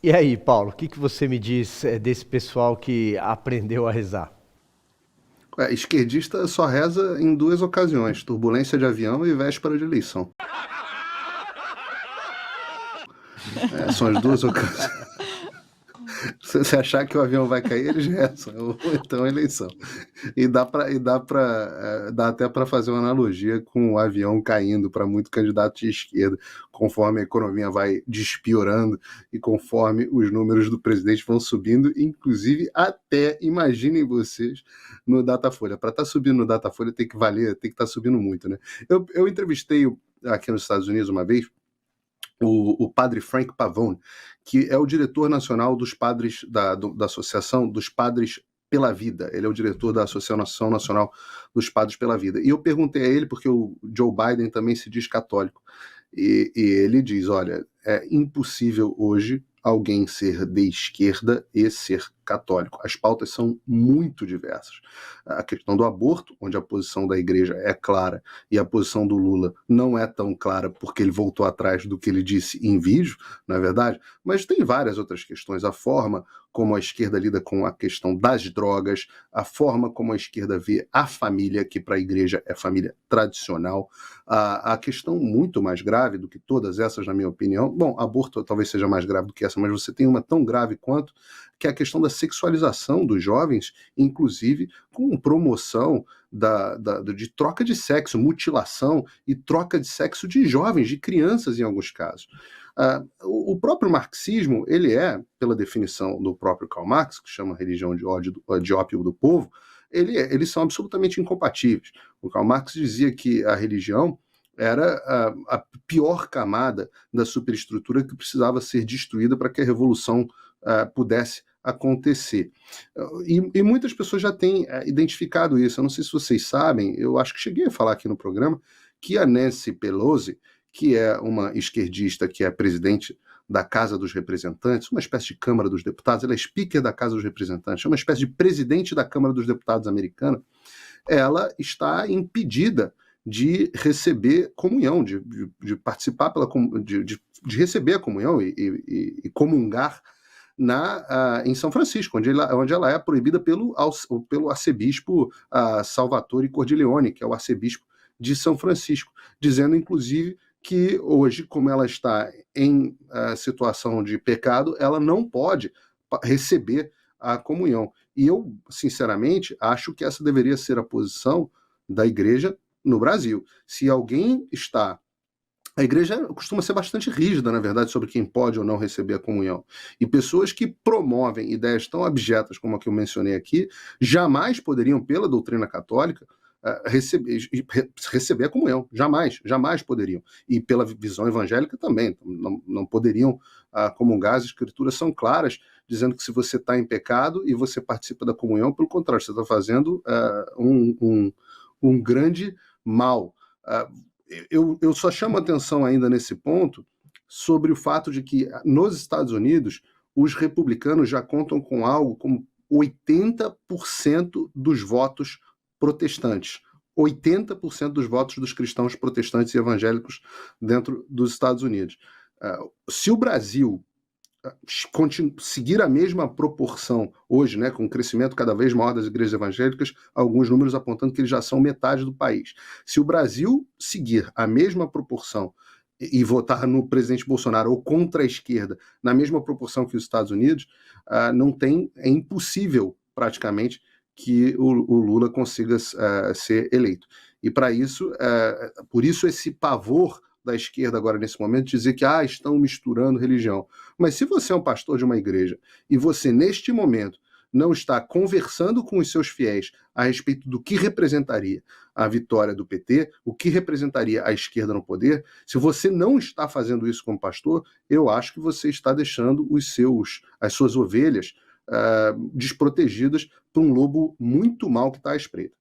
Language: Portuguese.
E aí, Paulo, o que que você me diz desse pessoal que aprendeu a rezar? Esquerdista só reza em duas ocasiões: turbulência de avião e véspera de eleição. São as duas ocasiões. Se você achar que o avião vai cair, eles rezam, ou então a eleição. Dá até para fazer uma analogia com o avião caindo para muito candidato de esquerda, conforme a economia vai despiorando e conforme os números do presidente vão subindo, inclusive até, imaginem vocês, no Datafolha. Para estar subindo no Datafolha tem que valer, tem que estar subindo muito, né? Eu entrevistei aqui nos Estados Unidos uma vez o padre Frank Pavone, que é o diretor nacional dos padres da Associação dos Padres pela Vida. Ele é o diretor da Associação Nacional dos Padres pela Vida. E eu perguntei a ele, porque o Joe Biden também se diz católico, e ele diz, olha, é impossível hoje alguém ser de esquerda e ser católico. As pautas são muito diversas. A questão do aborto, onde a posição da igreja é clara e a posição do Lula não é tão clara porque ele voltou atrás do que ele disse em vídeo, não é verdade? Mas tem várias outras questões. A forma como a esquerda lida com a questão das drogas, a forma como a esquerda vê a família, que para a igreja é família tradicional, a questão muito mais grave do que todas essas, na minha opinião, bom, aborto talvez seja mais grave do que essa, mas você tem uma tão grave quanto, que é a questão da sexualização dos jovens, inclusive com promoção de troca de sexo, mutilação e troca de sexo de jovens, de crianças em alguns casos. O próprio marxismo, ele é, pela definição do próprio Karl Marx, que chama religião de ódio, de ópio do povo, eles são absolutamente incompatíveis. O Karl Marx dizia que a religião era a pior camada da superestrutura que precisava ser destruída para que a revolução pudesse acontecer. E muitas pessoas já têm identificado isso. Eu não sei se vocês sabem, eu acho que cheguei a falar aqui no programa, que a Nancy Pelosi, que é uma esquerdista que é presidente da Casa dos Representantes, uma espécie de Câmara dos Deputados, ela é speaker da Casa dos Representantes, é uma espécie de presidente da Câmara dos Deputados americana, ela está impedida de receber comunhão, de participar de receber a comunhão e comungar em São Francisco, onde ela é proibida pelo arcebispo Salvatore Cordileone, que é o arcebispo de São Francisco, dizendo, inclusive, que hoje, como ela está em situação de pecado, ela não pode receber a comunhão. E eu, sinceramente, acho que essa deveria ser a posição da igreja no Brasil. Se alguém está. A igreja costuma ser bastante rígida, na verdade, sobre quem pode ou não receber a comunhão. E pessoas que promovem ideias tão abjetas como a que eu mencionei aqui, jamais poderiam, pela doutrina católica, receber a comunhão. Jamais, jamais poderiam. E pela visão evangélica também. Não poderiam comungar. As escrituras são claras, dizendo que se você está em pecado e você participa da comunhão, pelo contrário, você está fazendo um grande mal. Eu só chamo atenção ainda nesse ponto sobre o fato de que nos Estados Unidos os republicanos já contam com algo como 80% dos votos protestantes. 80% dos votos dos cristãos protestantes e evangélicos dentro dos Estados Unidos. Se o Brasil seguir a mesma proporção hoje, né, com o crescimento cada vez maior das igrejas evangélicas, alguns números apontando que eles já são metade do país. Se o Brasil seguir a mesma proporção e votar no presidente Bolsonaro ou contra a esquerda na mesma proporção que os Estados Unidos, é impossível praticamente que o Lula consiga ser eleito. E para isso, por isso esse pavor da esquerda agora nesse momento dizer que estão misturando religião. Mas se você é um pastor de uma igreja e você neste momento não está conversando com os seus fiéis a respeito do que representaria a vitória do PT, o que representaria a esquerda no poder, se você não está fazendo isso como pastor, eu acho que você está deixando as suas ovelhas desprotegidas por um lobo muito mau que está à espreita.